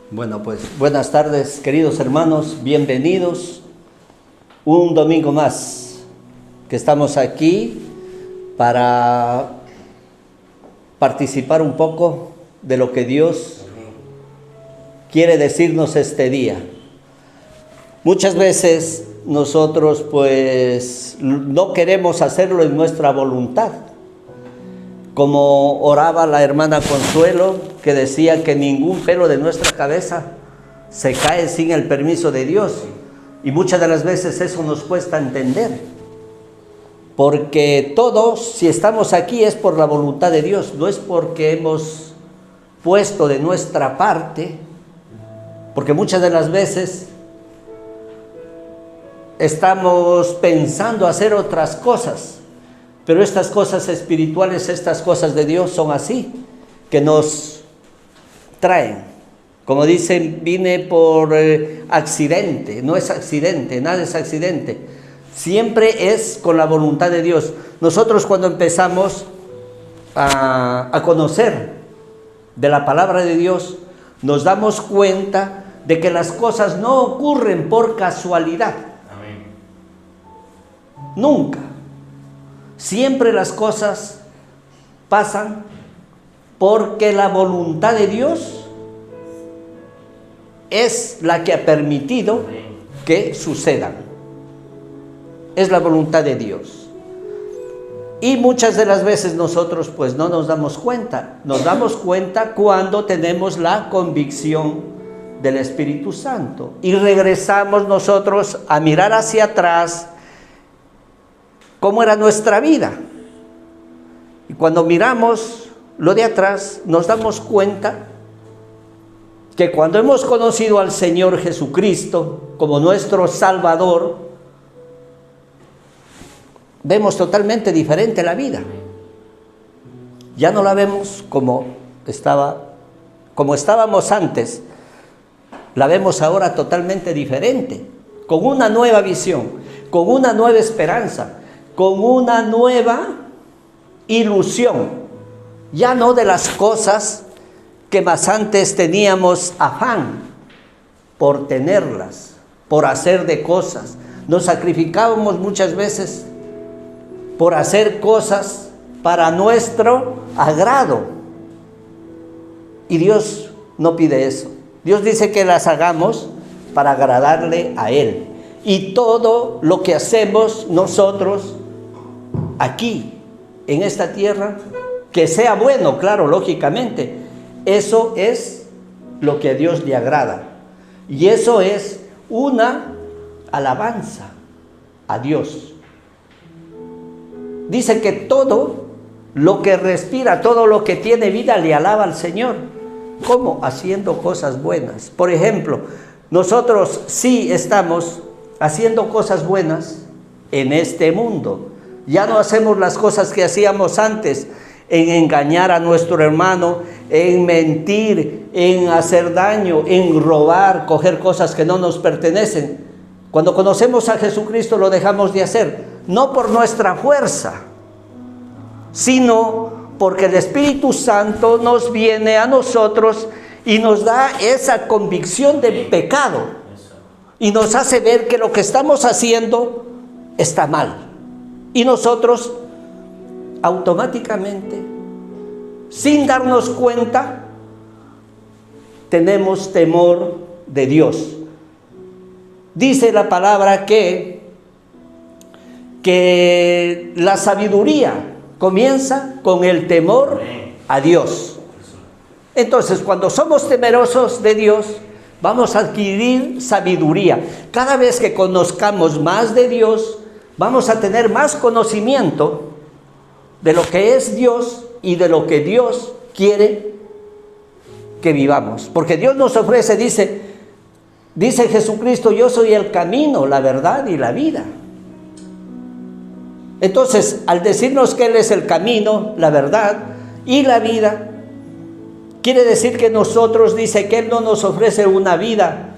Bueno, pues buenas tardes, queridos hermanos, bienvenidos. Un domingo más que estamos aquí para participar un poco de lo que Dios quiere decirnos este día. Muchas veces nosotros pues no queremos hacerlo en nuestra voluntad. Como oraba la hermana Consuelo, que decía que ningún pelo de nuestra cabeza se cae sin el permiso de Dios. Y muchas de las veces eso nos cuesta entender. Porque todos, si estamos aquí, es por la voluntad de Dios. No es porque hemos puesto de nuestra parte. Porque muchas de las veces estamos pensando hacer otras cosas. Pero estas cosas espirituales, estas cosas de Dios son así, que nos traen. Como dicen, vine por accidente. No es accidente, nada es accidente. Siempre es con la voluntad de Dios. Nosotros cuando empezamos a conocer de la palabra de Dios, nos damos cuenta de que las cosas no ocurren por casualidad. Amén. Nunca. Siempre las cosas pasan porque la voluntad de Dios es la que ha permitido que sucedan. Es la voluntad de Dios. Y muchas de las veces nosotros pues no nos damos cuenta. Nos damos cuenta cuando tenemos la convicción del Espíritu Santo. Y regresamos nosotros a mirar hacia atrás cómo era nuestra vida. Y cuando miramos lo de atrás, nos damos cuenta que cuando hemos conocido al Señor Jesucristo como nuestro Salvador, vemos totalmente diferente la vida. Ya no la vemos como estábamos antes. La vemos ahora totalmente diferente, con una nueva visión, con una nueva esperanza, con una nueva ilusión, ya no de las cosas que más antes teníamos afán por tenerlas, por hacer de cosas. Nos sacrificábamos muchas veces por hacer cosas para nuestro agrado. Y Dios no pide eso. Dios dice que las hagamos para agradarle a Él. Y todo lo que hacemos nosotros aquí, en esta tierra, que sea bueno, claro, lógicamente, eso es lo que a Dios le agrada. Y eso es una alabanza a Dios. Dice que todo lo que respira, todo lo que tiene vida, le alaba al Señor. ¿Cómo? Haciendo cosas buenas. Por ejemplo, nosotros sí estamos haciendo cosas buenas en este mundo. Ya no hacemos las cosas que hacíamos antes, en engañar a nuestro hermano, en mentir, en hacer daño, en robar, coger cosas que no nos pertenecen. Cuando conocemos a Jesucristo lo dejamos de hacer, no por nuestra fuerza, sino porque el Espíritu Santo nos viene a nosotros y nos da esa convicción del pecado y nos hace ver que lo que estamos haciendo está mal. Y nosotros automáticamente, sin darnos cuenta, tenemos temor de Dios. Dice la palabra que la sabiduría comienza con el temor a Dios. Entonces, cuando somos temerosos de Dios, vamos a adquirir sabiduría. Cada vez que conozcamos más de Dios, vamos a tener más conocimiento de lo que es Dios y de lo que Dios quiere que vivamos. Porque Dios nos ofrece, dice Jesucristo, yo soy el camino, la verdad y la vida. Entonces, al decirnos que Él es el camino, la verdad y la vida, quiere decir que nosotros, dice que Él no nos ofrece una vida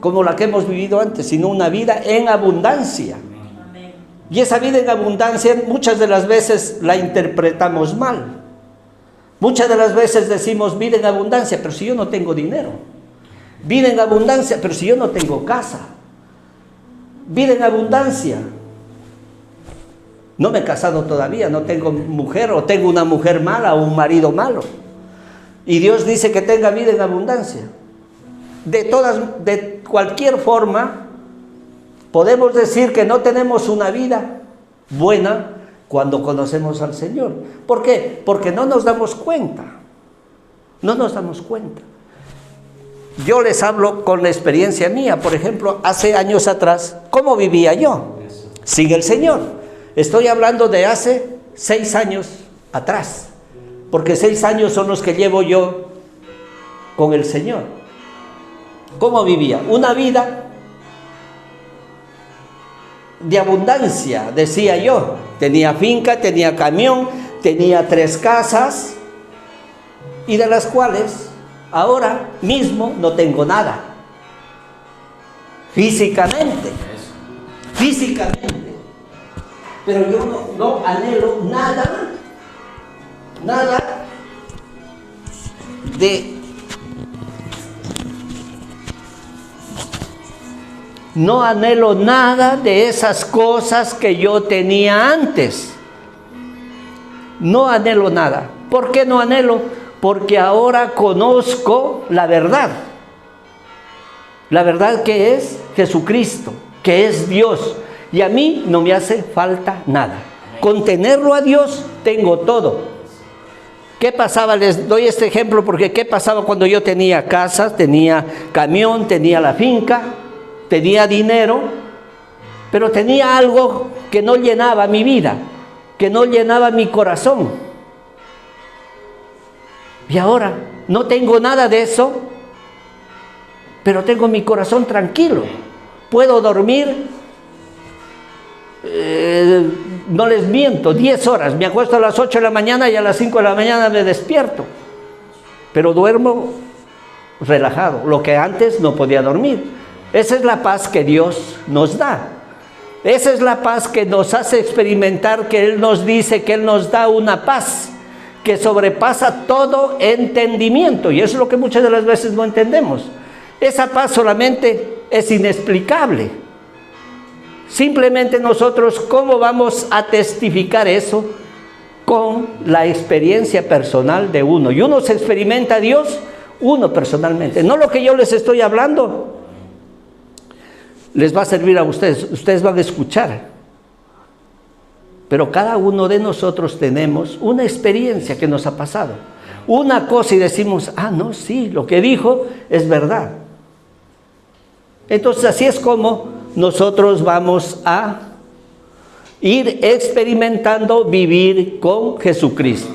como la que hemos vivido antes, sino una vida en abundancia. Y esa vida en abundancia muchas de las veces la interpretamos mal. Muchas de las veces decimos vida en abundancia, pero si yo no tengo dinero. Vida en abundancia, pero si yo no tengo casa. Vida en abundancia. No me he casado todavía, no tengo mujer, o tengo una mujer mala o un marido malo. Y Dios dice que tenga vida en abundancia. De cualquier forma, podemos decir que no tenemos una vida buena cuando conocemos al Señor. ¿Por qué? Porque no nos damos cuenta. No nos damos cuenta. Yo les hablo con la experiencia mía. Por ejemplo, hace años atrás, ¿cómo vivía yo? Sin el Señor. Estoy hablando de hace 6 años atrás. Porque 6 años son los que llevo yo con el Señor. ¿Cómo vivía? Una vida de abundancia, decía yo. Tenía finca, tenía camión, tenía 3 casas, y de las cuales ahora mismo no tengo nada. Físicamente. Pero yo no anhelo nada de... No anhelo nada de esas cosas que yo tenía antes. No anhelo nada. ¿Por qué no anhelo? Porque ahora conozco la verdad. La verdad que es Jesucristo, que es Dios. Y a mí no me hace falta nada. Con tenerlo a Dios tengo todo. ¿Qué pasaba? Les doy este ejemplo porque ¿qué pasaba cuando yo tenía casa, tenía camión, tenía la finca? Tenía dinero, pero tenía algo que no llenaba mi vida, que no llenaba mi corazón. Y ahora no tengo nada de eso, pero tengo mi corazón tranquilo. Puedo dormir, no les miento, 10 horas. Me acuesto a las 8 de la mañana y a las 5 de la mañana me despierto. Pero duermo relajado, lo que antes no podía dormir. Esa es la paz que Dios nos da. Esa es la paz que nos hace experimentar, que Él nos dice que Él nos da una paz que sobrepasa todo entendimiento. Y eso es lo que muchas de las veces no entendemos. Esa paz solamente es inexplicable. Simplemente nosotros, ¿cómo vamos a testificar eso? Con la experiencia personal de uno. Y uno se experimenta a Dios, uno personalmente. No lo que yo les estoy hablando les va a servir a ustedes, ustedes van a escuchar. Pero cada uno de nosotros tenemos una experiencia que nos ha pasado. Una cosa y decimos, no, sí, lo que dijo es verdad. Entonces así es como nosotros vamos a ir experimentando vivir con Jesucristo.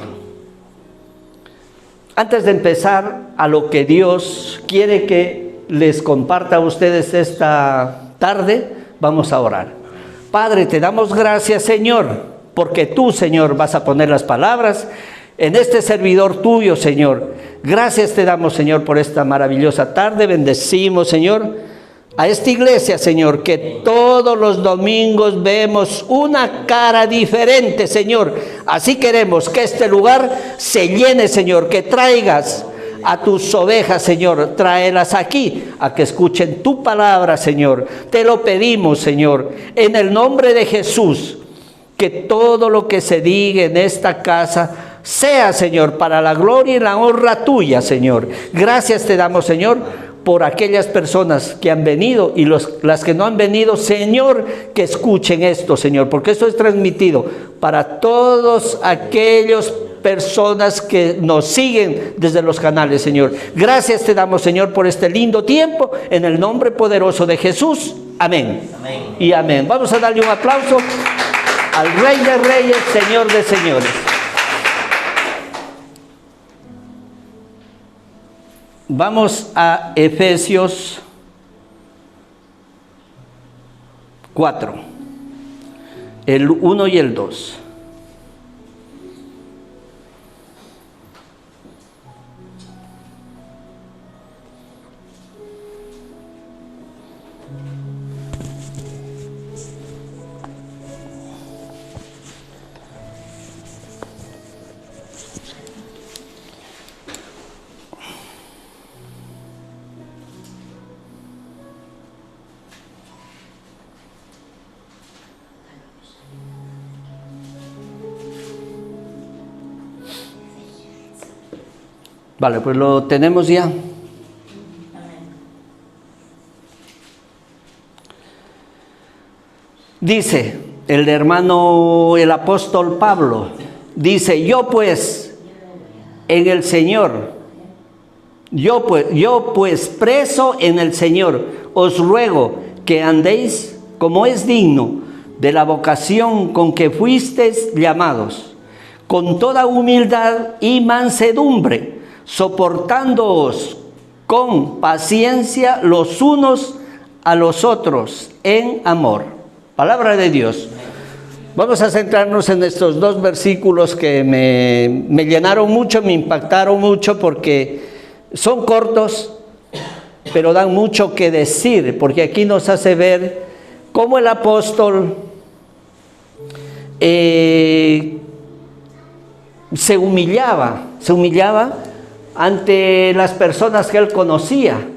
Antes de empezar a lo que Dios quiere que les comparta a ustedes esta tarde, vamos a orar. Padre, te damos gracias, Señor, porque tú, Señor, vas a poner las palabras en este servidor tuyo, Señor. Gracias te damos, Señor, por esta maravillosa tarde. Bendecimos, Señor, a esta iglesia, Señor, que todos los domingos vemos una cara diferente, Señor. Así queremos que este lugar se llene, Señor, que traigas a tus ovejas, Señor, tráelas aquí a que escuchen tu palabra, Señor. Te lo pedimos, Señor, en el nombre de Jesús, que todo lo que se diga en esta casa sea, Señor, para la gloria y la honra tuya, Señor. Gracias te damos, Señor, por aquellas personas que han venido y las que no han venido, Señor, que escuchen esto, Señor, porque esto es transmitido para todos aquellos personas que nos siguen desde los canales, Señor. Gracias te damos, Señor, por este lindo tiempo, en el nombre poderoso de Jesús. Amén. Amén. Y amén. Vamos a darle un aplauso al Rey de Reyes, Señor de Señores. Vamos a Efesios 4, el 1 y el 2. Vale, pues lo tenemos ya. Dice el hermano, el apóstol Pablo, dice, yo pues en el Señor, yo pues preso en el Señor, os ruego que andéis como es digno de la vocación con que fuisteis llamados, con toda humildad y mansedumbre, soportándoos con paciencia los unos a los otros en amor. Palabra de Dios. Vamos a centrarnos en estos dos versículos que me llenaron mucho, me impactaron mucho porque son cortos, pero dan mucho que decir, porque aquí nos hace ver cómo el apóstol se humillaba ante las personas que él conocía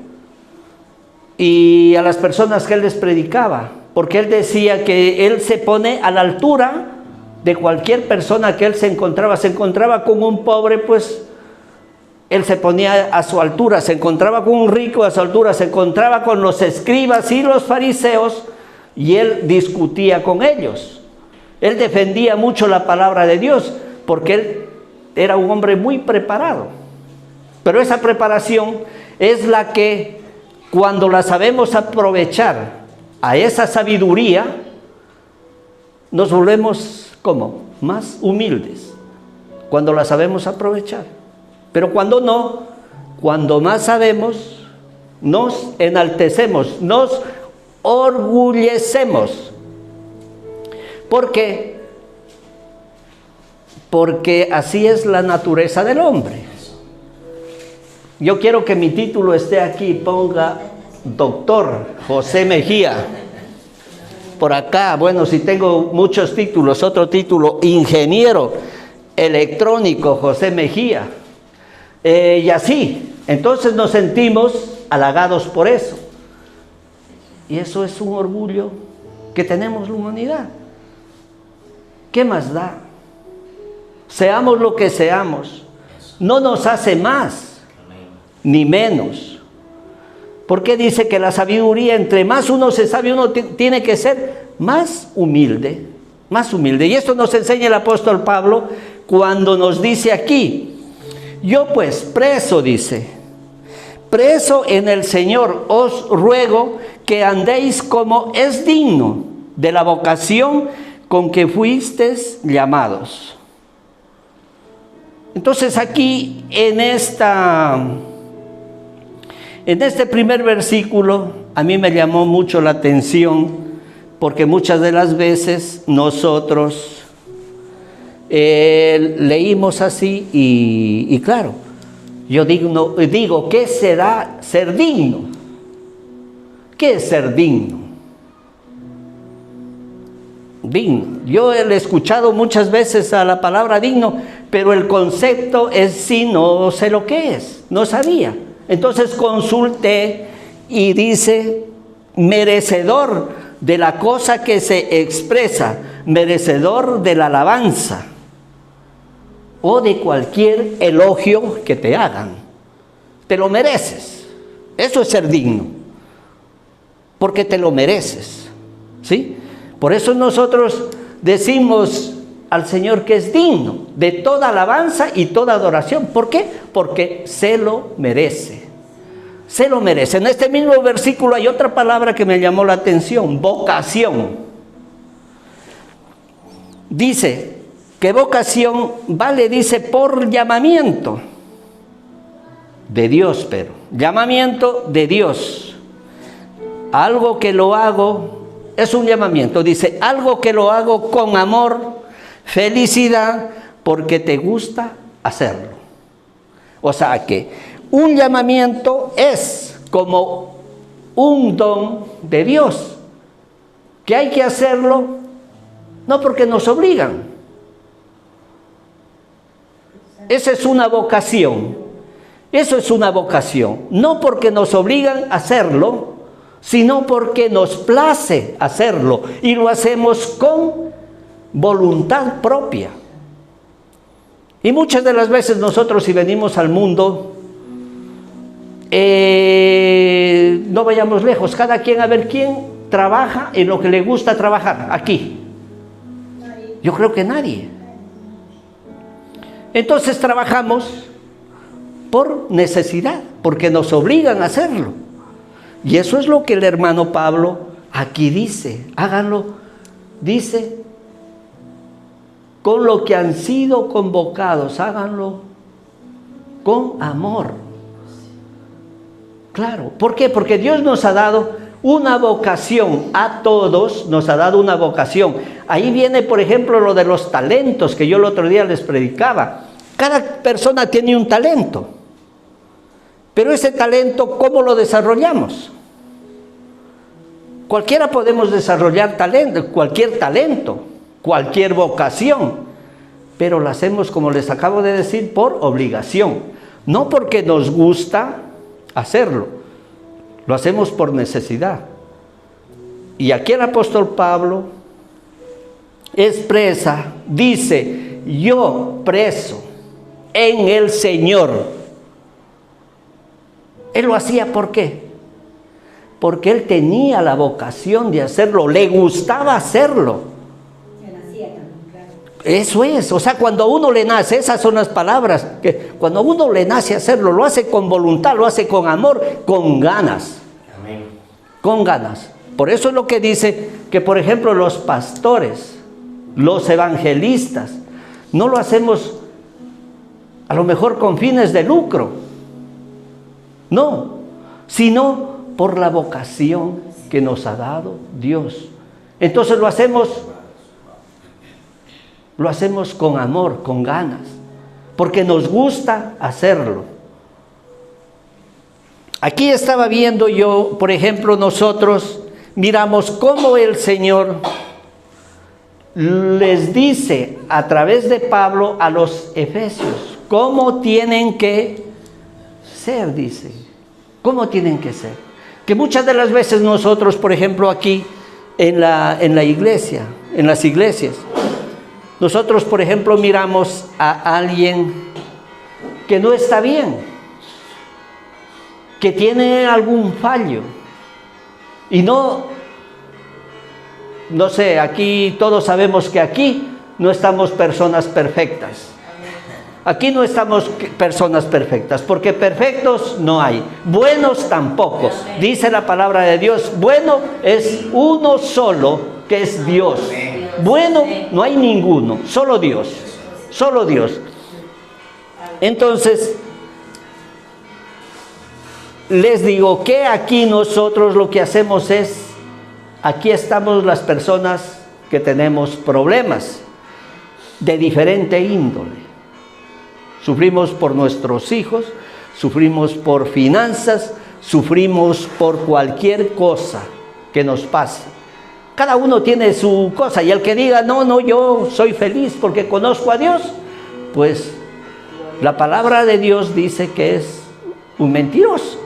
y a las personas que él les predicaba, porque él decía que él se pone a la altura de cualquier persona que él se encontraba con un pobre, pues él se ponía a su altura, se encontraba con un rico a su altura, se encontraba con los escribas y los fariseos y él discutía con ellos. Él defendía mucho la palabra de Dios porque él era un hombre muy preparado. Pero esa preparación es la que, cuando la sabemos aprovechar a esa sabiduría, nos volvemos, ¿cómo? Más humildes, cuando la sabemos aprovechar. Pero cuando no, cuando más sabemos, nos enaltecemos, nos orgullecemos. ¿Por qué? Porque así es la naturaleza del hombre. Yo quiero que mi título esté aquí, ponga Doctor José Mejía. Por acá, bueno, si tengo muchos títulos, otro título, Ingeniero Electrónico José Mejía. Y así, entonces nos sentimos halagados por eso. Y eso es un orgullo que tenemos la humanidad. ¿Qué más da? Seamos lo que seamos, no nos hace más ni menos. Porque dice que la sabiduría, entre más uno se sabe, uno tiene que ser más humilde, más humilde. Y esto nos enseña el apóstol Pablo cuando nos dice aquí, yo pues preso, dice, preso en el Señor, os ruego que andéis como es digno de la vocación con que fuisteis llamados. Entonces aquí en este primer versículo a mí me llamó mucho la atención, porque muchas de las veces nosotros leímos así y claro, yo digo, ¿qué será ser digno? ¿Qué es ser digno? Digno. Yo he escuchado muchas veces a la palabra digno, pero el concepto es sí, no sé lo que es, no sabía. Entonces consulté y dice merecedor de la cosa que se expresa, merecedor de la alabanza o de cualquier elogio que te hagan. Te lo mereces. Eso es ser digno, porque te lo mereces, ¿sí? Por eso nosotros decimos al Señor que es digno de toda alabanza y toda adoración. ¿Por qué? Porque se lo merece. Se lo merece. En este mismo versículo hay otra palabra que me llamó la atención, vocación. Dice que vocación vale, dice, por llamamiento de Dios, pero llamamiento de Dios. Algo que lo hago es un llamamiento. Dice, algo que lo hago con amor, felicidad, porque te gusta hacerlo. O sea que un llamamiento es como un don de Dios, que hay que hacerlo no porque nos obligan. Esa es una vocación. Eso es una vocación. No porque nos obligan a hacerlo, sino porque nos place hacerlo. Y lo hacemos con voluntad propia. Y muchas de las veces nosotros, si venimos al mundo, no vayamos lejos, cada quien a ver quién trabaja en lo que le gusta trabajar aquí. Yo creo que nadie. Entonces trabajamos por necesidad, porque nos obligan a hacerlo. Y eso es lo que el hermano Pablo aquí dice. Háganlo, dice, con lo que han sido convocados, háganlo con amor. Claro, ¿por qué? Porque Dios nos ha dado una vocación, a todos nos ha dado una vocación. Ahí viene, por ejemplo, lo de los talentos que yo el otro día les predicaba. Cada persona tiene un talento, pero ese talento, ¿cómo lo desarrollamos? Cualquiera podemos desarrollar talento, cualquier vocación, pero lo hacemos, como les acabo de decir, por obligación, no porque nos gusta hacerlo, lo hacemos por necesidad. Y aquí el apóstol Pablo expresa, dice, yo preso en el Señor. Él lo hacía, ¿por qué? Porque él tenía la vocación de hacerlo, le gustaba hacerlo. Eso es, o sea, cuando a uno le nace, esas son las palabras, que cuando a uno le nace hacerlo, lo hace con voluntad, lo hace con amor, con ganas. Amén. Con ganas. Por eso es lo que dice que, por ejemplo, los pastores, los evangelistas, no lo hacemos a lo mejor con fines de lucro, no, sino por la vocación que nos ha dado Dios. Entonces lo hacemos con amor, con ganas, porque nos gusta hacerlo. Aquí estaba viendo yo, por ejemplo, nosotros miramos cómo el Señor les dice a través de Pablo a los efesios cómo tienen que ser, dice. ¿Cómo tienen que ser? Que muchas de las veces nosotros, por ejemplo, aquí en la iglesia, en las iglesias, nosotros, por ejemplo, miramos a alguien que no está bien, que tiene algún fallo. Y no sé, aquí todos sabemos que aquí no estamos personas perfectas. Aquí no estamos personas perfectas, porque perfectos no hay, buenos tampoco. Dice la palabra de Dios, bueno es uno solo, que es Dios. Bueno no hay ninguno, solo Dios, solo Dios. Entonces, les digo que aquí nosotros lo que hacemos es, aquí estamos las personas que tenemos problemas de diferente índole. Sufrimos por nuestros hijos, sufrimos por finanzas, sufrimos por cualquier cosa que nos pase. Cada uno tiene su cosa, y el que diga, no, yo soy feliz porque conozco a Dios, pues la palabra de Dios dice que es un mentiroso.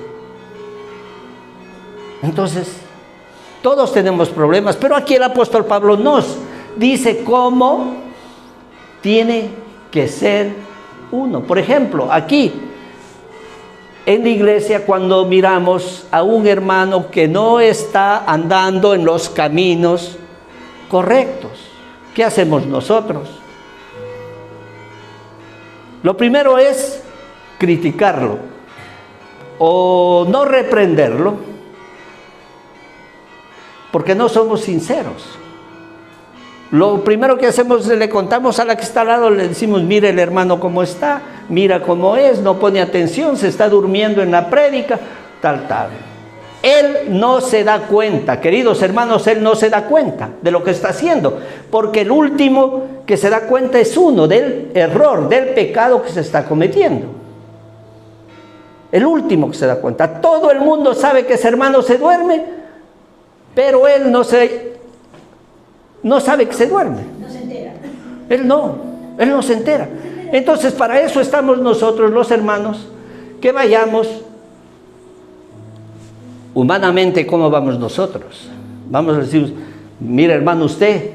Entonces, todos tenemos problemas, pero aquí el apóstol Pablo nos dice cómo tiene que ser uno. Por ejemplo, aquí en la iglesia, cuando miramos a un hermano que no está andando en los caminos correctos, ¿qué hacemos nosotros? Lo primero es criticarlo o no reprenderlo, porque no somos sinceros. Lo primero que hacemos es le contamos a la que está al lado, le decimos, mire el hermano cómo está, mira cómo es, no pone atención, se está durmiendo en la prédica, tal. Él no se da cuenta, queridos hermanos, él no se da cuenta de lo que está haciendo, porque el último que se da cuenta es uno del error, del pecado que se está cometiendo. El último que se da cuenta. Todo el mundo sabe que ese hermano se duerme, pero él no sabe que se duerme. No se entera. Él no se entera. Entonces, para eso estamos nosotros, los hermanos, que vayamos humanamente. ¿Cómo vamos nosotros? Vamos a decir, mire hermano usted,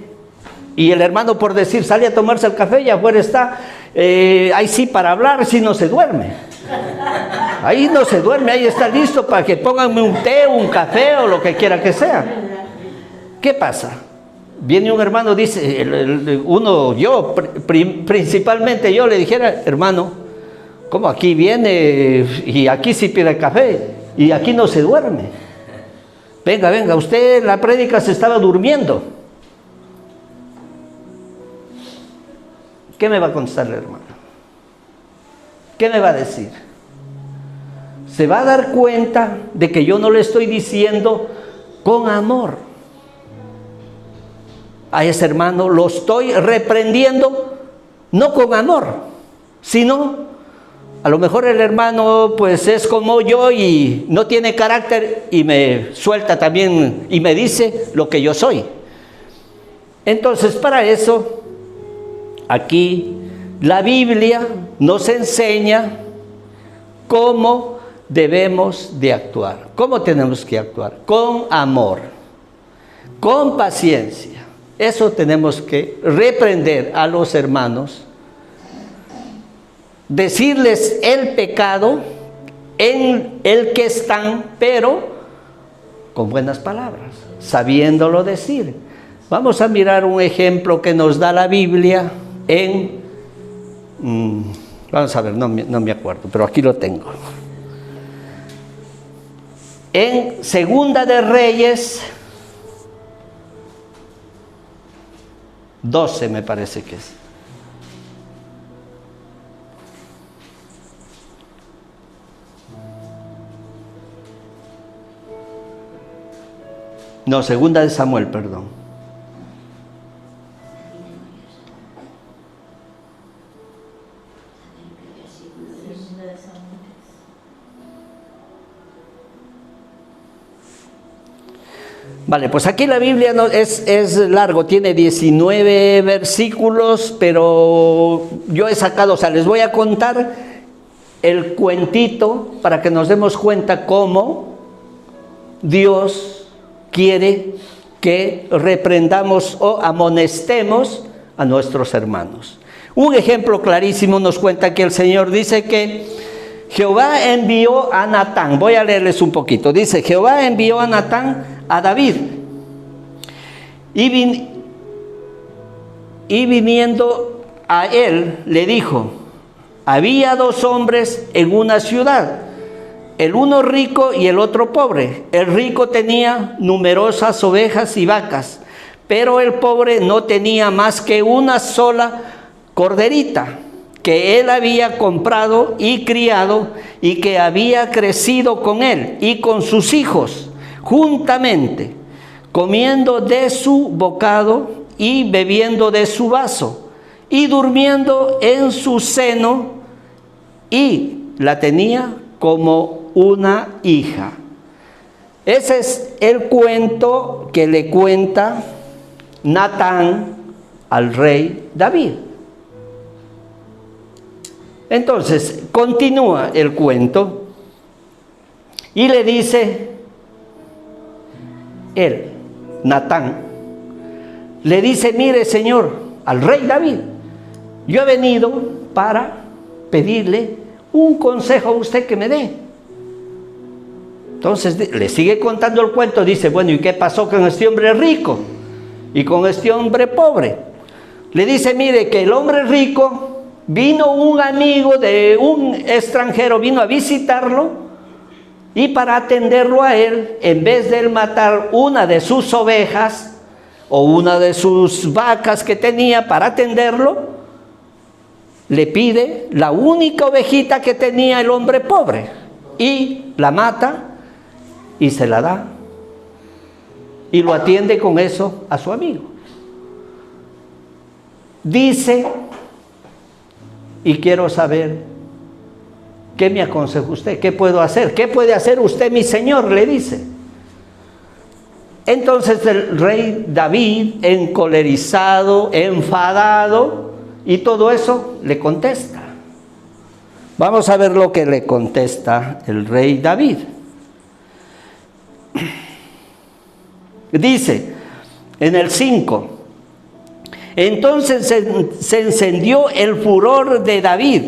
y el hermano por decir, sale a tomarse el café y afuera está ahí sí para hablar, sí no se duerme. Ahí no se duerme, ahí está listo para que pónganme un té, un café o lo que quiera que sea. ¿Qué pasa? Viene un hermano, dice, principalmente yo le dijera, hermano, ¿cómo aquí viene y aquí sí pide café y aquí no se duerme? Venga, usted la prédica se estaba durmiendo. ¿Qué me va a contestar el hermano? ¿Qué me va a decir? Se va a dar cuenta de que yo no le estoy diciendo con amor a ese hermano, lo estoy reprendiendo no con amor, sino a lo mejor el hermano pues es como yo y no tiene carácter y me suelta también y me dice lo que yo soy. Entonces, para eso aquí la Biblia nos enseña cómo debemos de actuar. ¿Cómo tenemos que actuar? Con amor, con paciencia. Eso tenemos que reprender a los hermanos, decirles el pecado en el que están, pero con buenas palabras, sabiéndolo decir. Vamos a mirar un ejemplo que nos da la Biblia en... vamos a ver, no me acuerdo, pero aquí lo tengo. En Segunda de Reyes 12 me parece que es. No, Segunda de Samuel, perdón. Vale, pues aquí la Biblia no, es largo, tiene 19 versículos, pero yo he sacado, o sea, les voy a contar el cuentito para que nos demos cuenta cómo Dios quiere que reprendamos o amonestemos a nuestros hermanos. Un ejemplo clarísimo nos cuenta que el Señor dice que Jehová envió a Natán. Voy a leerles un poquito. Dice, Jehová envió a Natán a David, y viniendo a él le dijo, había dos hombres en una ciudad, el uno rico y el otro pobre. El rico tenía numerosas ovejas y vacas, pero el pobre no tenía más que una sola corderita, que él había comprado y criado, y que había crecido con él y con sus hijos juntamente, comiendo de su bocado y bebiendo de su vaso, y durmiendo en su seno, y la tenía como una hija. Ese es el cuento que le cuenta Natán al rey David. Entonces, continúa el cuento y le dice él, Natán, le dice, mire señor, al rey David, yo he venido para pedirle un consejo a usted que me dé. Entonces le sigue contando el cuento, dice, bueno, ¿y qué pasó con este hombre rico y con este hombre pobre? Le dice, mire, que el hombre rico, vino un amigo de un extranjero, vino a visitarlo, y para atenderlo a él, en vez de él matar una de sus ovejas o una de sus vacas que tenía para atenderlo, le pide la única ovejita que tenía el hombre pobre y la mata y se la da. Y lo atiende con eso a su amigo. Dice, y quiero saber, ¿qué me aconseja usted? ¿Qué puedo hacer? ¿Qué puede hacer usted, mi señor? Le dice. Entonces el rey David, encolerizado, enfadado y todo eso, le contesta. Vamos a ver lo que le contesta el rey David. Dice en el 5, Entonces se encendió el furor de David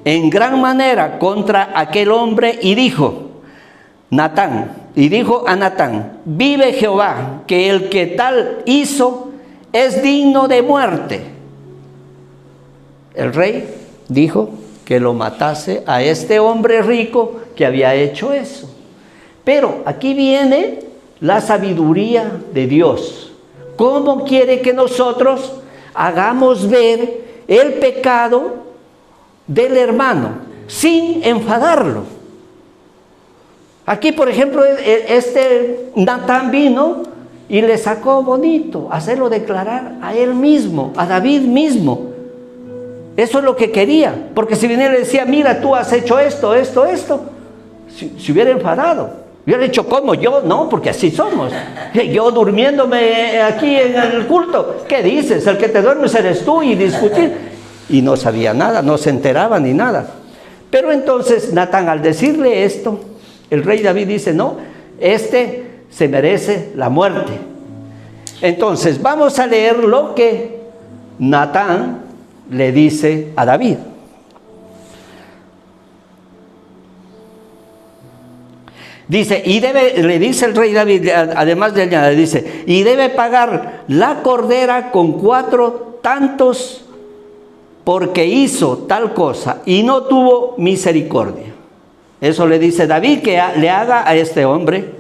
en gran manera contra aquel hombre y dijo a Natán, vive Jehová, que el que tal hizo es digno de muerte. El rey dijo que lo matase a este hombre rico que había hecho eso. Pero aquí viene la sabiduría de Dios. ¿Cómo quiere que nosotros hagamos ver el pecado del hermano sin enfadarlo? Aquí, por ejemplo, este Natán vino y le sacó bonito, hacerlo declarar a él mismo, a David mismo. Eso es lo que quería, porque si viniera y le decía, mira, tú has hecho esto, se hubiera enfadado. Hubiera dicho, ¿cómo? Yo no, porque así somos. Yo durmiéndome aquí en el culto, ¿qué dices? El que te duermes eres tú, y discutir. Y no sabía nada, no se enteraba ni nada. Pero entonces Natán, al decirle esto, el rey David dice, no, este se merece la muerte. Entonces vamos a leer lo que Natán le dice a David. Dice, le dice el rey David, además de él, dice, y debe pagar la cordera con 4 tantos porque hizo tal cosa y no tuvo misericordia. Eso le dice David que le haga a este hombre.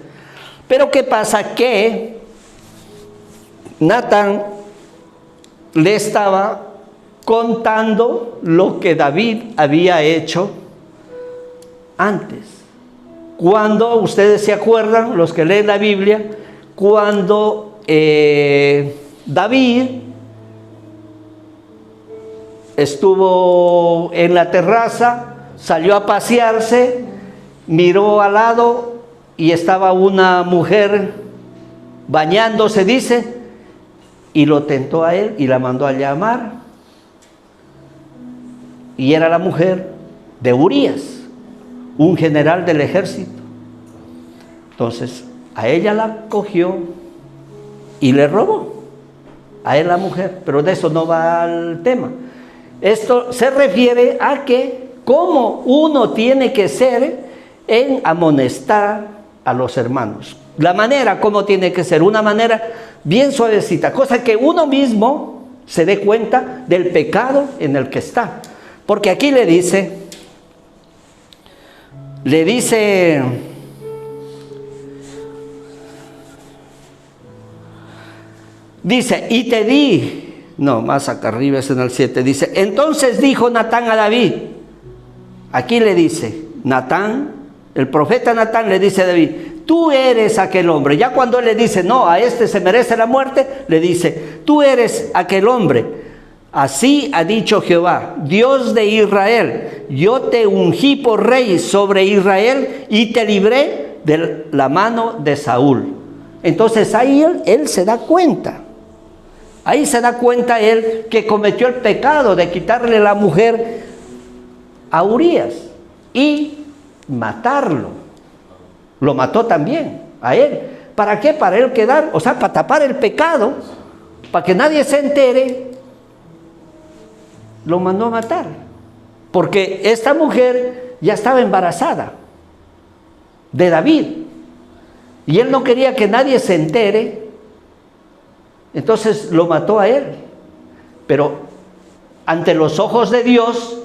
Pero ¿qué pasa? Que Natán le estaba contando lo que David había hecho antes. Cuando, ustedes se acuerdan, los que leen la Biblia, cuando David estuvo en la terraza, salió a pasearse, miró al lado y estaba una mujer bañándose, dice, y lo tentó a él y la mandó a llamar. Y era la mujer de Urías, un general del ejército. Entonces, a ella la cogió y le robó. A él la mujer, pero de eso no va el tema. Esto se refiere a que cómo uno tiene que ser en amonestar a los hermanos. La manera como tiene que ser, una manera bien suavecita, cosa que uno mismo se dé cuenta del pecado en el que está. Porque aquí le dice, y te di, no, más acá arriba es en el 7, dice, entonces dijo Natán a David, aquí le dice, Natán, el profeta Natán le dice a David, tú eres aquel hombre. Ya cuando él le dice, no, a este se merece la muerte, le dice, tú eres aquel hombre. Así ha dicho Jehová, Dios de Israel, yo te ungí por rey sobre Israel y te libré de la mano de Saúl. Entonces ahí él se da cuenta. Ahí se da cuenta él que cometió el pecado de quitarle la mujer a Urías y matarlo. Lo mató también a él. ¿Para qué? Para él quedar, o sea, para tapar el pecado, para que nadie se entere. Lo mandó a matar, porque esta mujer ya estaba embarazada de David, y él no quería que nadie se entere, entonces lo mató a él. Pero ante los ojos de Dios,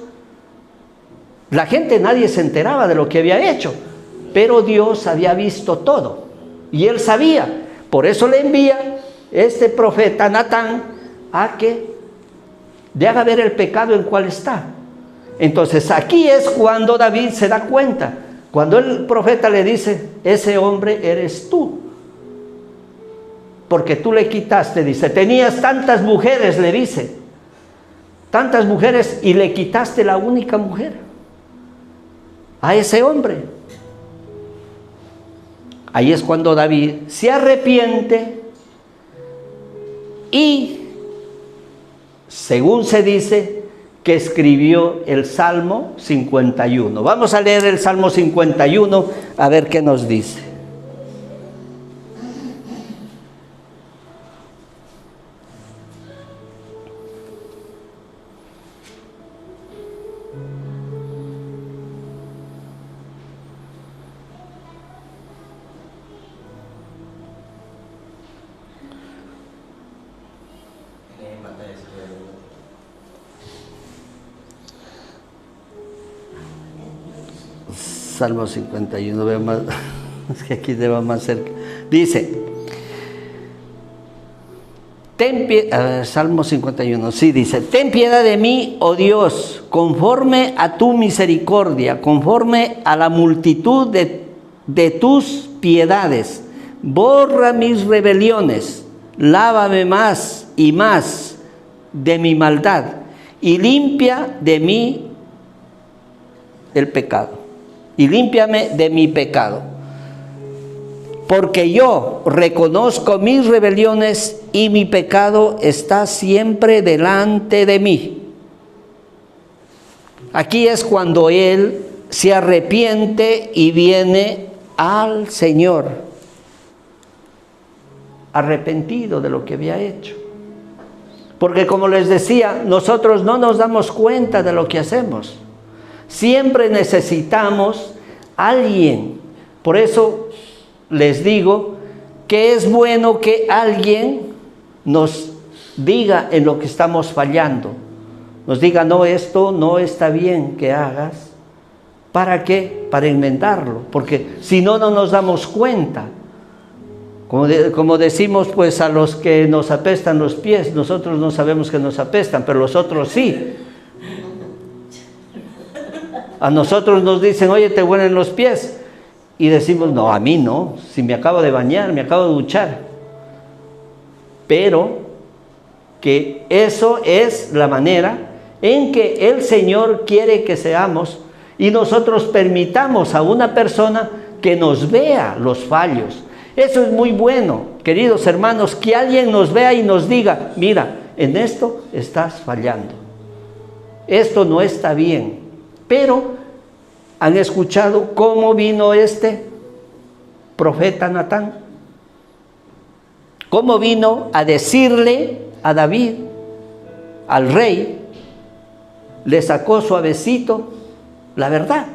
la gente, nadie se enteraba de lo que había hecho, pero Dios había visto todo, y él sabía. Por eso le envía este profeta Natán a que de haga ver el pecado en cual está. Entonces aquí es cuando David se da cuenta, cuando el profeta le dice, ese hombre eres tú, porque tú le quitaste, dice, tenías tantas mujeres, le dice, tantas mujeres, y le quitaste la única mujer a ese hombre. Ahí es cuando David se arrepiente y, según se dice, que escribió el Salmo 51. Vamos a leer el Salmo 51 a ver qué nos dice. Salmo 51, veo más, es que aquí deba más cerca. Dice, Salmo 51, sí, dice, ten piedad de mí, oh Dios, conforme a tu misericordia, conforme a la multitud de tus piedades. Borra mis rebeliones, lávame más y más de mi maldad y limpia de mí el pecado. Y límpiame de mi pecado. Porque yo reconozco mis rebeliones y mi pecado está siempre delante de mí. Aquí es cuando él se arrepiente y viene al Señor, arrepentido de lo que había hecho. Porque como les decía, nosotros no nos damos cuenta de lo que hacemos. Siempre necesitamos a alguien. Por eso les digo que es bueno que alguien nos diga en lo que estamos fallando. Nos diga, no, esto no está bien que hagas. ¿Para qué? Para enmendarlo. Porque si no, no nos damos cuenta. Como decimos, pues a los que nos apestan los pies, nosotros no sabemos que nos apestan, pero los otros sí. A nosotros nos dicen, oye, te huelen los pies. Y decimos, no, a mí no, si me acabo de bañar, me acabo de duchar. Pero que eso es la manera en que el Señor quiere que seamos y nosotros permitamos a una persona que nos vea los fallos. Eso es muy bueno, queridos hermanos, que alguien nos vea y nos diga, mira, en esto estás fallando. Esto no está bien. Pero ¿han escuchado cómo vino este profeta Natán? ¿Cómo vino a decirle a David, al rey? Le sacó suavecito la verdad,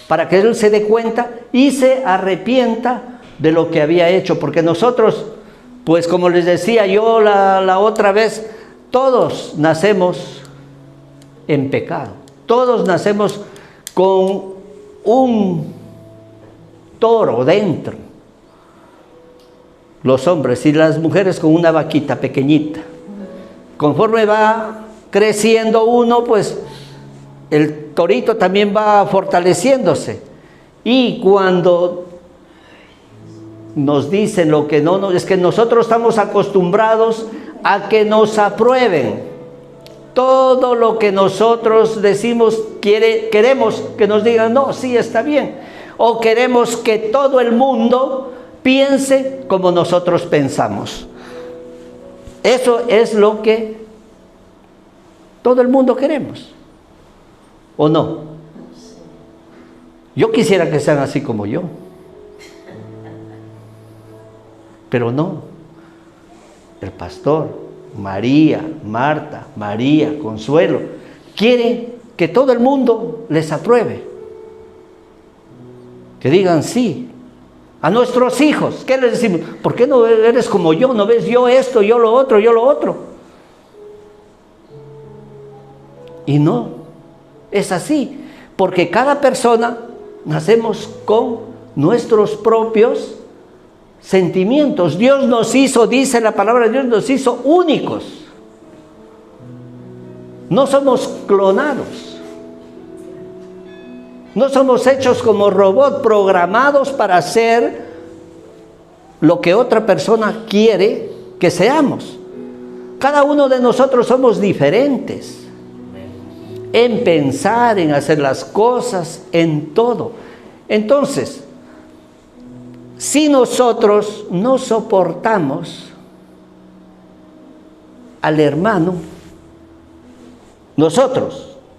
para que él se dé cuenta y se arrepienta de lo que había hecho. Porque nosotros, pues como les decía yo la otra vez, todos nacemos en pecado. Todos nacemos con un toro dentro. Los hombres y las mujeres con una vaquita pequeñita. Conforme va creciendo uno, pues el torito también va fortaleciéndose. Y cuando nos dicen lo que no, es que nosotros estamos acostumbrados a que nos aprueben. Todo lo que nosotros decimos, queremos que nos digan, no, sí, está bien. O queremos que todo el mundo piense como nosotros pensamos. Eso es lo que todo el mundo queremos. ¿O no? Yo quisiera que sean así como yo. Pero no. El pastor, María, Marta, María, Consuelo, quieren que todo el mundo les apruebe. Que digan sí. A nuestros hijos, ¿qué les decimos? ¿Por qué no eres como yo? ¿No ves yo esto, yo lo otro, yo lo otro? Y no, es así. Porque cada persona nacemos con nuestros propios sentimientos. Dios nos hizo, dice la palabra de Dios, nos hizo únicos. No somos clonados. No somos hechos como robots programados para hacer lo que otra persona quiere que seamos. Cada uno de nosotros somos diferentes en pensar, en hacer las cosas, en todo. Entonces, si nosotros no soportamos al hermano,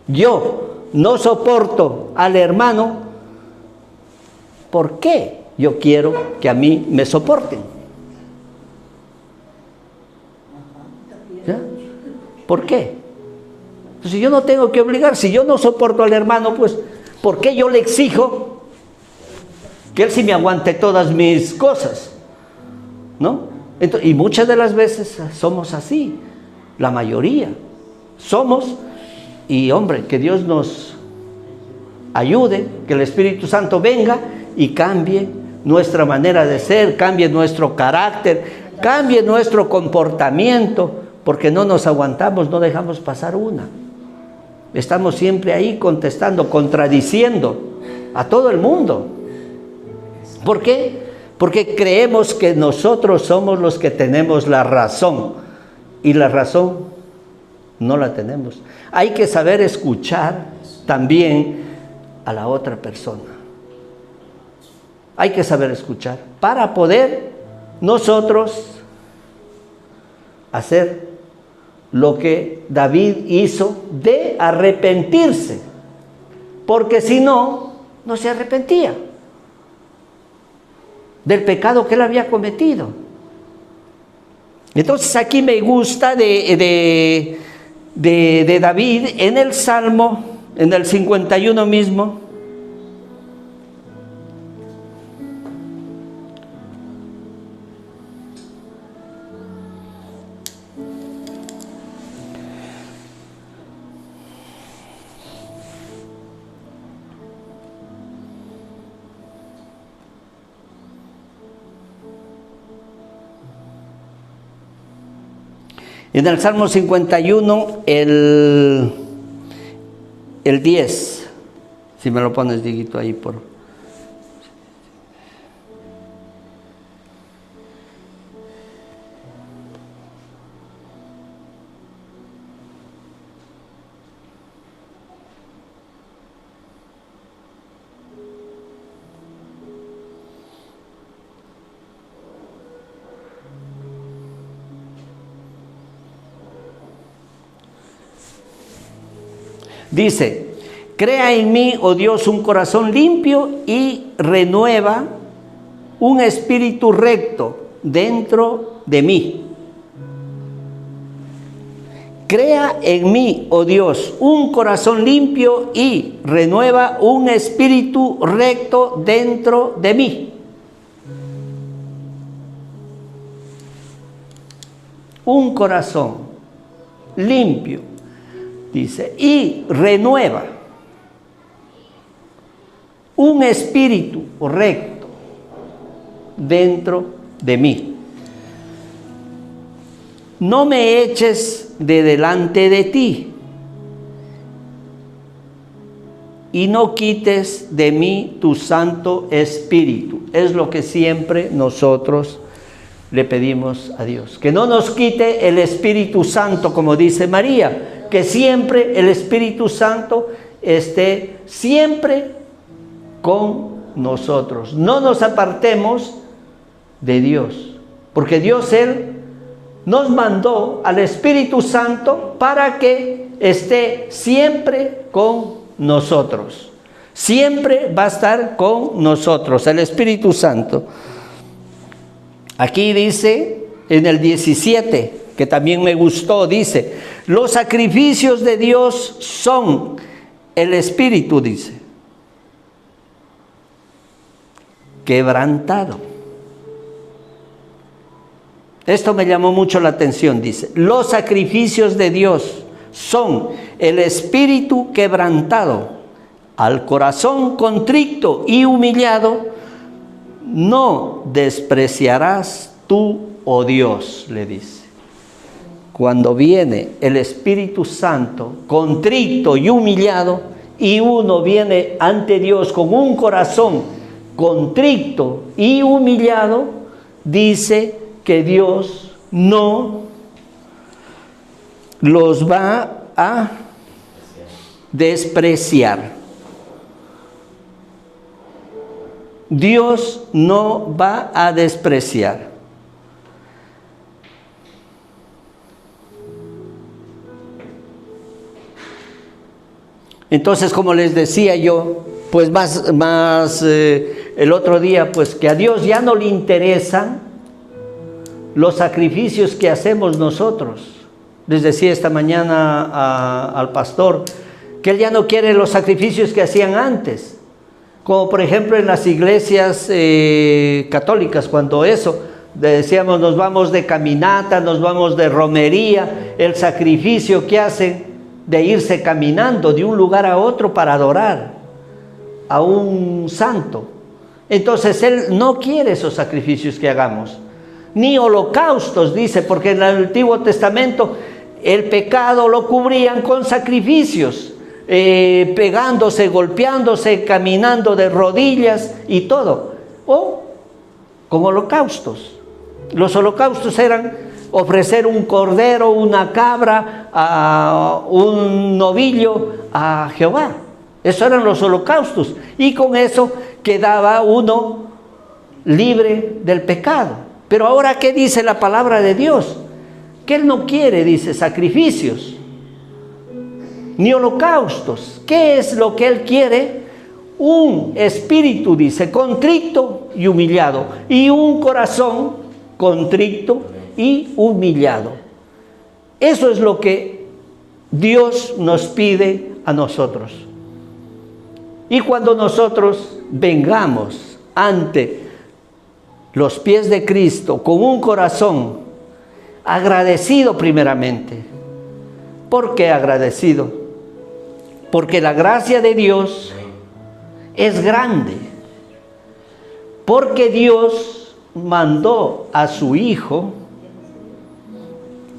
yo no soporto al hermano, ¿por qué yo quiero que a mí me soporten? ¿Ya? ¿Por qué? Si yo no tengo que obligar, si yo no soporto al hermano, pues, ¿por qué yo le exijo que él sí me aguante todas mis cosas? ¿No? Entonces, y muchas de las veces somos así, la mayoría somos, y hombre, que Dios ayude, que el Espíritu Santo venga y cambie nuestra manera de ser, cambie nuestro carácter, cambie nuestro comportamiento, porque no nos aguantamos, no dejamos pasar una. Estamos siempre ahí contestando, contradiciendo a todo el mundo. ¿Por qué? Porque creemos que nosotros somos los que tenemos la razón, y la razón no la tenemos. Hay que saber escuchar también a la otra persona. Hay que saber escuchar para poder nosotros hacer lo que David hizo de arrepentirse, porque si no, no se arrepentía del pecado que él había cometido. Entonces aquí me gusta de David en el Salmo, en el 51 mismo. En el Salmo 51, el 10, si me lo pones, Dieguito, ahí por... Dice, crea en mí, oh Dios, un corazón limpio y renueva un espíritu recto dentro de mí. Crea en mí, oh Dios, un corazón limpio y renueva un espíritu recto dentro de mí. Un corazón limpio. Dice, y renueva un espíritu recto dentro de mí. No me eches de delante de ti y no quites de mí tu Santo Espíritu. Es lo que siempre nosotros le pedimos a Dios. Que no nos quite el Espíritu Santo, como dice María. Que siempre el Espíritu Santo esté siempre con nosotros. No nos apartemos de Dios, porque Dios, Él nos mandó al Espíritu Santo para que esté siempre con nosotros. Siempre va a estar con nosotros, el Espíritu Santo. Aquí dice en el 17, que también me gustó, dice, los sacrificios de Dios son el Espíritu, dice, quebrantado. Esto me llamó mucho la atención, dice, los sacrificios de Dios son el espíritu quebrantado, al corazón contrito y humillado, no despreciarás tú, oh Dios, le dice. Cuando viene el Espíritu Santo contrito y humillado, y uno viene ante Dios con un corazón contrito y humillado, dice que Dios no los va a despreciar. Dios no va a despreciar. Entonces, como les decía yo, pues el otro día, pues que a Dios ya no le interesan los sacrificios que hacemos nosotros. Les decía esta mañana al pastor que él ya no quiere los sacrificios que hacían antes, como por ejemplo en las iglesias católicas, cuando eso decíamos nos vamos de caminata, nos vamos de romería, el sacrificio que hacen de irse caminando de un lugar a otro para adorar. a un santo. Entonces Él no quiere esos sacrificios que hagamos. Ni holocaustos, dice, porque en el Antiguo Testamento el pecado lo cubrían con sacrificios, pegándose, golpeándose, caminando de rodillas y todo. O con holocaustos. Los holocaustos eran ofrecer un cordero, una cabra, un novillo a Jehová. Esos eran los holocaustos. Y con eso quedaba uno libre del pecado. Pero ahora, ¿qué dice la palabra de Dios? Que Él no quiere, dice, sacrificios, ni holocaustos. ¿Qué es lo que Él quiere? Un espíritu, dice, contrito y humillado. Y un corazón contrito y humillado. Eso es lo que Dios nos pide a nosotros. Y cuando nosotros vengamos ante los pies de Cristo con un corazón agradecido primeramente. ¿Por qué agradecido? Porque la gracia de Dios es grande. Porque Dios mandó a su Hijo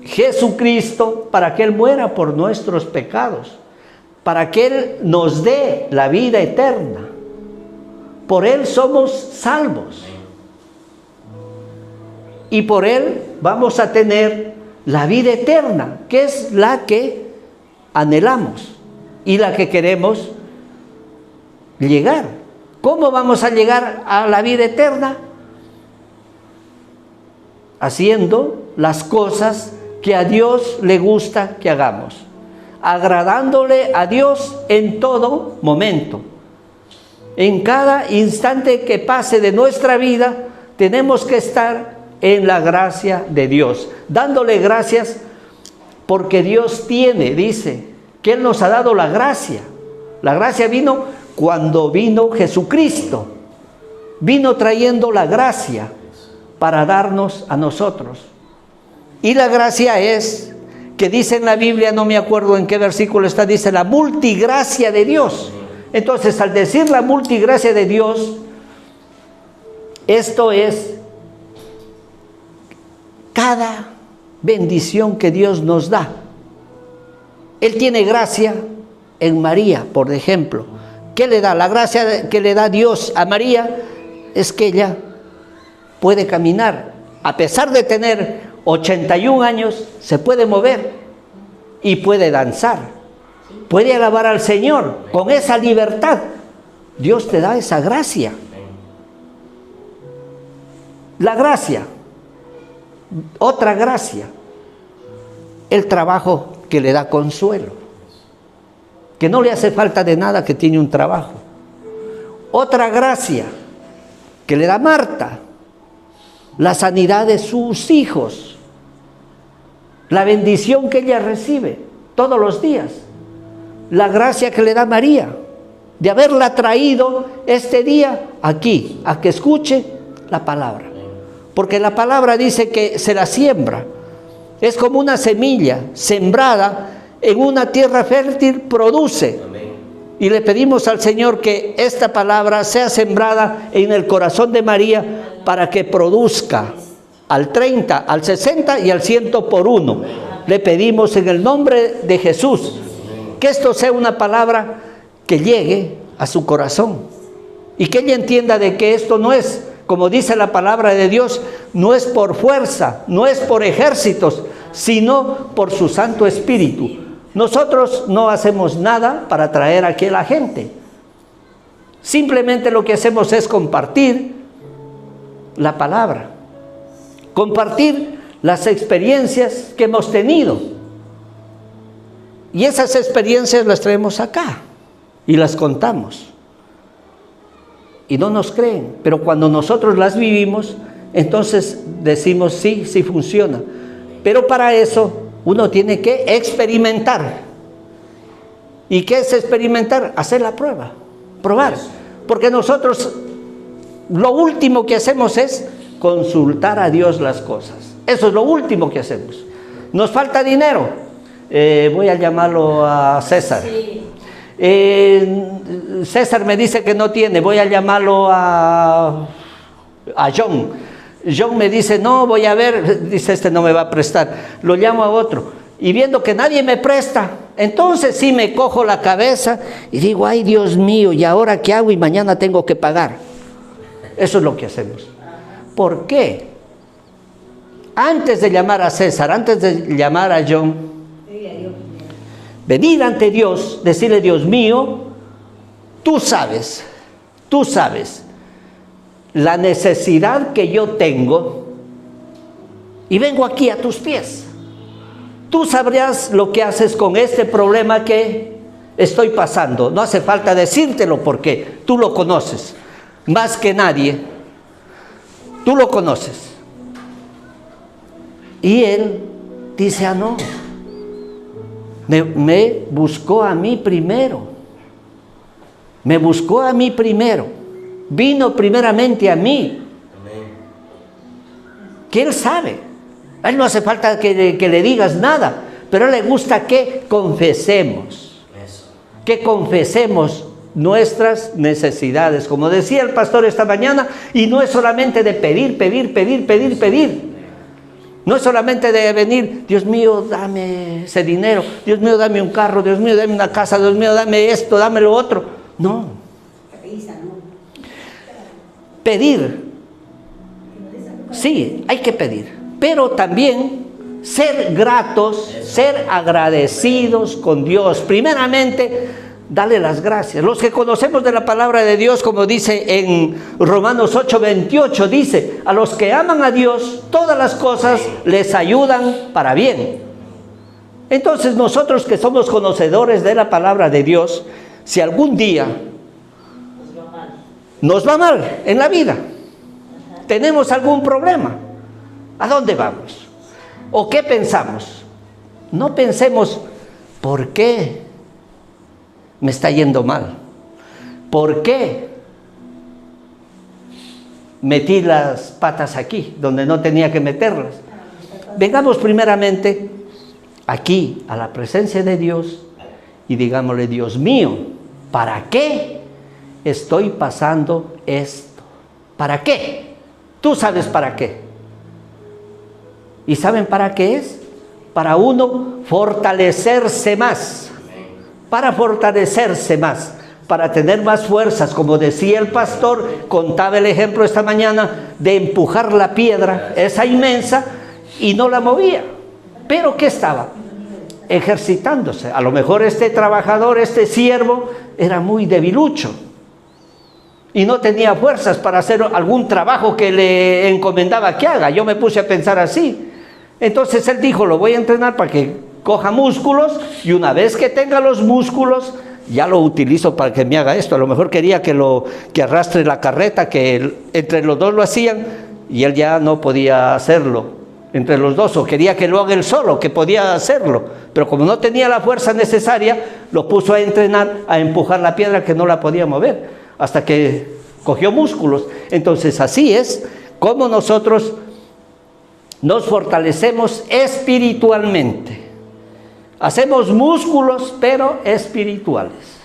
Jesucristo para que Él muera por nuestros pecados, para que Él nos dé la vida eterna. Por Él somos salvos. Y por Él vamos a tener la vida eterna, que es la que anhelamos y la que queremos llegar. ¿Cómo vamos a llegar a la vida eterna? Haciendo las cosas que a Dios le gusta que hagamos, agradándole a Dios en todo momento. En cada instante que pase de nuestra vida, tenemos que estar en la gracia de Dios, dándole gracias porque Dios tiene, dice, que Él nos ha dado la gracia. La gracia vino cuando vino Jesucristo, vino trayendo la gracia para darnos a nosotros. Y la gracia es, que dice en la Biblia, no me acuerdo en qué versículo está, dice la multigracia de Dios. Entonces, al decir la multigracia de Dios, esto es cada bendición que Dios nos da. Él tiene gracia en María, por ejemplo. ¿Qué le da? La gracia que le da Dios a María es que ella puede caminar. A pesar de tener 81 años, se puede mover y puede danzar. Puede alabar al Señor con esa libertad. Dios te da esa gracia. La gracia. Otra gracia, el trabajo que le da consuelo, que no le hace falta de nada, que tiene un trabajo. Otra gracia que le da Marta, la sanidad de sus hijos, la bendición que ella recibe todos los días, la gracia que le da María, de haberla traído este día aquí, a que escuche la palabra. Porque la palabra dice que se la siembra. Es como una semilla sembrada en una tierra fértil, produce. Y le pedimos al Señor que esta palabra sea sembrada en el corazón de María para que produzca al 30, al 60 y al 100 por uno. Le pedimos en el nombre de Jesús que esto sea una palabra que llegue a su corazón y que ella entienda de que esto no es, como dice la palabra de Dios, no es por fuerza, no es por ejércitos, sino por su Santo Espíritu. Nosotros no hacemos nada para traer aquí a la gente. Simplemente lo que hacemos es compartir la palabra, compartir las experiencias que hemos tenido. Y esas experiencias las traemos acá y las contamos. Y no nos creen, pero cuando nosotros las vivimos, entonces decimos sí, sí funciona. Pero para eso uno tiene que experimentar. ¿Y qué es experimentar? Hacer la prueba, probar. Porque nosotros lo último que hacemos es consultar a Dios las cosas. Eso es lo último que hacemos. Nos falta dinero. Voy a llamarlo a César. César me dice que no tiene, voy a llamarlo a John. John me dice, no, voy a ver, dice, este no me va a prestar, lo llamo a otro. Y viendo que nadie me presta, entonces sí me cojo la cabeza y digo, ay Dios mío, ¿y ahora qué hago? Y mañana tengo que pagar. Eso es lo que hacemos. ¿Por qué? Antes de llamar a César, antes de llamar a John, venir ante Dios, decirle, Dios mío, tú sabes la necesidad que yo tengo y vengo aquí a tus pies. Tú sabrás lo que haces con este problema que estoy pasando. No hace falta decírtelo porque tú lo conoces. Más que nadie, tú lo conoces. Y él dice, no, me buscó a mí primero. Me buscó a mí primero. Vino primeramente a mí. Que él sabe. A él no hace falta que le digas nada, pero a él le gusta que confesemos. Que confesemos nuestras necesidades, como decía el pastor esta mañana, y no es solamente de pedir. No es solamente de venir, Dios mío, dame ese dinero, Dios mío, dame un carro, Dios mío, dame una casa, Dios mío, dame esto, dame lo otro. No. Pedir. Sí, hay que pedir, pero también ser gratos, ser agradecidos con Dios. Primeramente, dale las gracias. Los que conocemos de la palabra de Dios, como dice en Romanos 8:28, dice, a los que aman a Dios, todas las cosas les ayudan para bien. Entonces nosotros que somos conocedores de la palabra de Dios, si algún día nos va mal en la vida, tenemos algún problema, ¿a dónde vamos? ¿O qué pensamos? No pensemos, ¿por qué me está yendo mal? ¿Por qué metí las patas aquí, donde no tenía que meterlas? Vengamos primeramente aquí, a la presencia de Dios, y digámosle, Dios mío, ¿para qué estoy pasando esto? ¿Para qué? Tú sabes para qué. ¿Y saben para qué es? Para uno fortalecerse más. Para fortalecerse más, para tener más fuerzas, como decía el pastor, contaba el ejemplo esta mañana de empujar la piedra, esa inmensa, y no la movía. ¿Pero qué estaba? Ejercitándose. A lo mejor este trabajador, este siervo, era muy debilucho y no tenía fuerzas para hacer algún trabajo que le encomendaba que haga. Yo me puse a pensar así. Entonces él dijo, lo voy a entrenar para que coja músculos, y una vez que tenga los músculos, ya lo utilizo para que me haga esto. A lo mejor quería que arrastre la carreta, que entre los dos lo hacían, y él ya no podía hacerlo entre los dos, o quería que lo haga él solo, que podía hacerlo, pero como no tenía la fuerza necesaria, lo puso a entrenar, a empujar la piedra que no la podía mover, hasta que cogió músculos. Entonces así es como nosotros nos fortalecemos espiritualmente. Hacemos músculos, pero espirituales.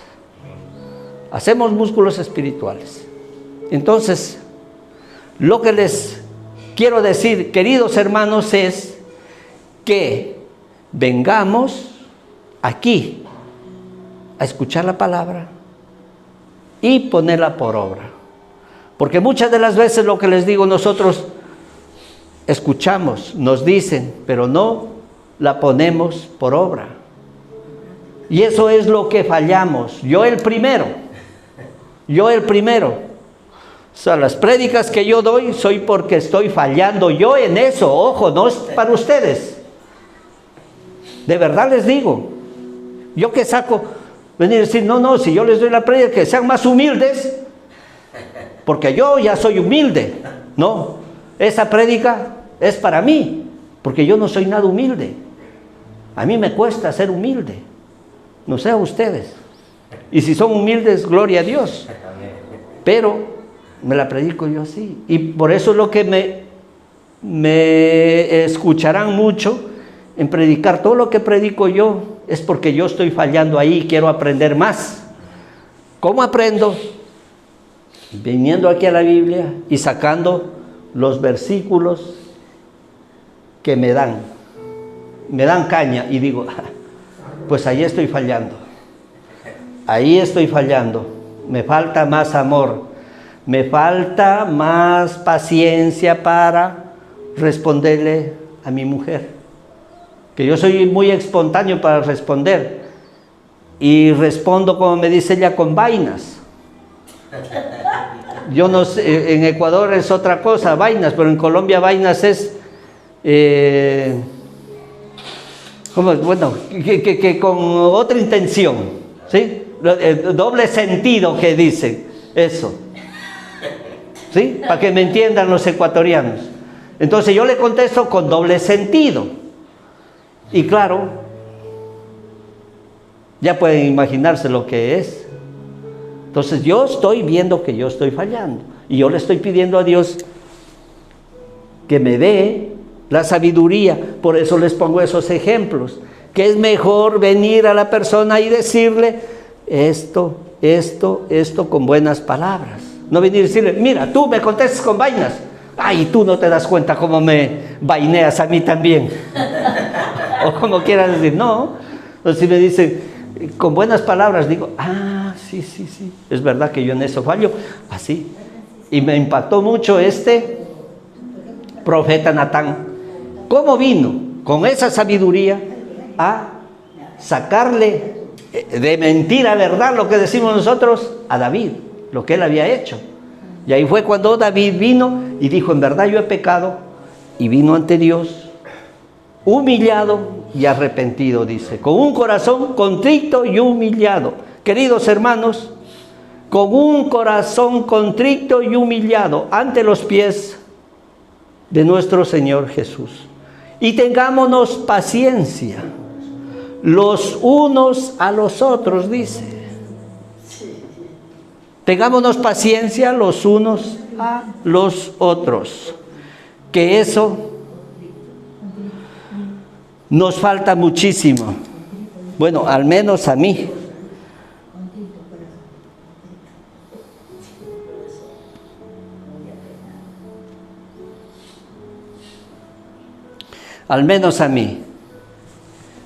Hacemos músculos espirituales. Entonces, lo que les quiero decir, queridos hermanos, es que vengamos aquí a escuchar la palabra y ponerla por obra. Porque muchas de las veces lo que les digo, nosotros escuchamos, nos dicen, pero no la ponemos por obra. Y eso es lo que fallamos. Yo el primero. O sea, las prédicas que yo doy soy porque estoy fallando yo en eso. Ojo, no es para ustedes. De verdad les digo. Yo que saco, venir a decir, no, si yo les doy la prédica, que sean más humildes, porque yo ya soy humilde. No, esa prédica es para mí, porque yo no soy nada humilde. A mí me cuesta ser humilde. No sé a ustedes. Y si son humildes, gloria a Dios. Pero me la predico yo así. Y por eso es lo que me escucharán mucho en predicar. Todo lo que predico yo es porque yo estoy fallando ahí y quiero aprender más. ¿Cómo aprendo? Viniendo aquí a la Biblia y sacando los versículos que me dan caña y digo, pues ahí estoy fallando, me falta más amor, me falta más paciencia para responderle a mi mujer, que yo soy muy espontáneo para responder y respondo, como me dice ella, con vainas. Yo no sé, en Ecuador es otra cosa, vainas, pero en Colombia vainas es bueno, que con otra intención, ¿sí? Doble sentido que dicen, eso, ¿sí? Para que me entiendan los ecuatorianos. Entonces yo le contesto con doble sentido. Y claro, ya pueden imaginarse lo que es. Entonces yo estoy viendo que yo estoy fallando. Y yo le estoy pidiendo a Dios que me dé la sabiduría. Por eso les pongo esos ejemplos. Que es mejor venir a la persona y decirle esto con buenas palabras. No venir y decirle, mira, tú me contestas con vainas. Ay, tú no te das cuenta cómo me vaineas a mí también. O como quieras decir, no. O si me dicen con buenas palabras, digo, sí, es verdad que yo en eso fallo. Así. Y me impactó mucho este profeta Natán. ¿Cómo vino con esa sabiduría a sacarle de mentira a verdad lo que decimos nosotros a David, lo que él había hecho? Y ahí fue cuando David vino y dijo, en verdad yo he pecado, y vino ante Dios humillado y arrepentido, dice, con un corazón contrito y humillado. Queridos hermanos, con un corazón contrito y humillado ante los pies de nuestro Señor Jesús. Y tengámonos paciencia los unos a los otros, dice. Tengámonos paciencia los unos a los otros. Que eso nos falta muchísimo. Bueno, al menos a mí. Al menos a mí.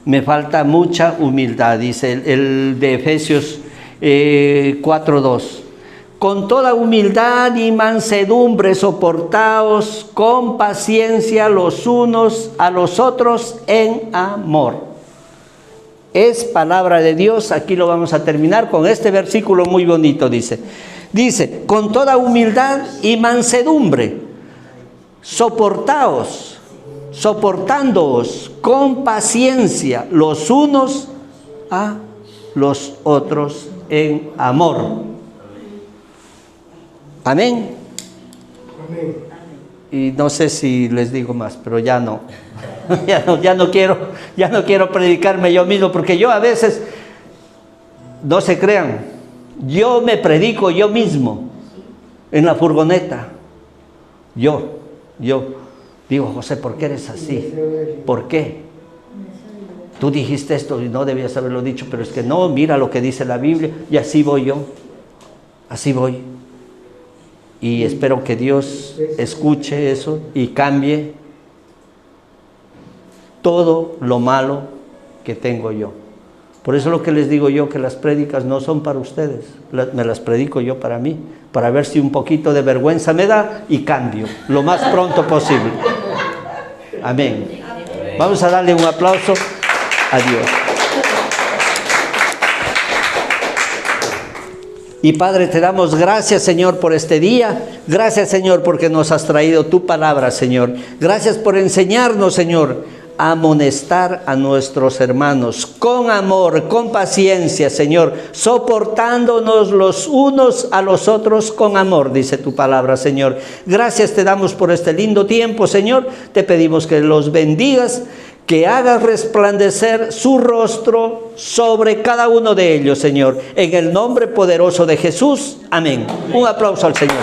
Me falta mucha humildad, dice el de Efesios 4:2. Con toda humildad y mansedumbre soportaos con paciencia los unos a los otros en amor. Es palabra de Dios. Aquí lo vamos a terminar con este versículo muy bonito, dice, con toda humildad y mansedumbre soportándoos con paciencia los unos a los otros en amor. Amén. Amén. Y no sé si les digo más, pero ya no. ya no quiero predicarme yo mismo, porque yo a veces, no se crean, yo me predico yo mismo en la furgoneta. Yo digo, José, ¿por qué eres así? ¿Por qué? Tú dijiste esto y no debías haberlo dicho, pero es que no, mira lo que dice la Biblia, y así voy yo. Así voy. Y espero que Dios escuche eso y cambie todo lo malo que tengo yo. Por eso lo que les digo yo, que las prédicas no son para ustedes, me las predico yo para mí, para ver si un poquito de vergüenza me da y cambio lo más pronto posible. Amén. Vamos a darle un aplauso a Dios. Y Padre, te damos gracias, Señor, por este día. Gracias, Señor, porque nos has traído tu palabra, Señor. Gracias por enseñarnos, Señor, a amonestar a nuestros hermanos con amor, con paciencia, Señor, soportándonos los unos a los otros con amor, dice tu palabra, Señor. Gracias te damos por este lindo tiempo, Señor. Te pedimos que los bendigas, que hagas resplandecer su rostro sobre cada uno de ellos, Señor. En el nombre poderoso de Jesús. Amén. Un aplauso al Señor.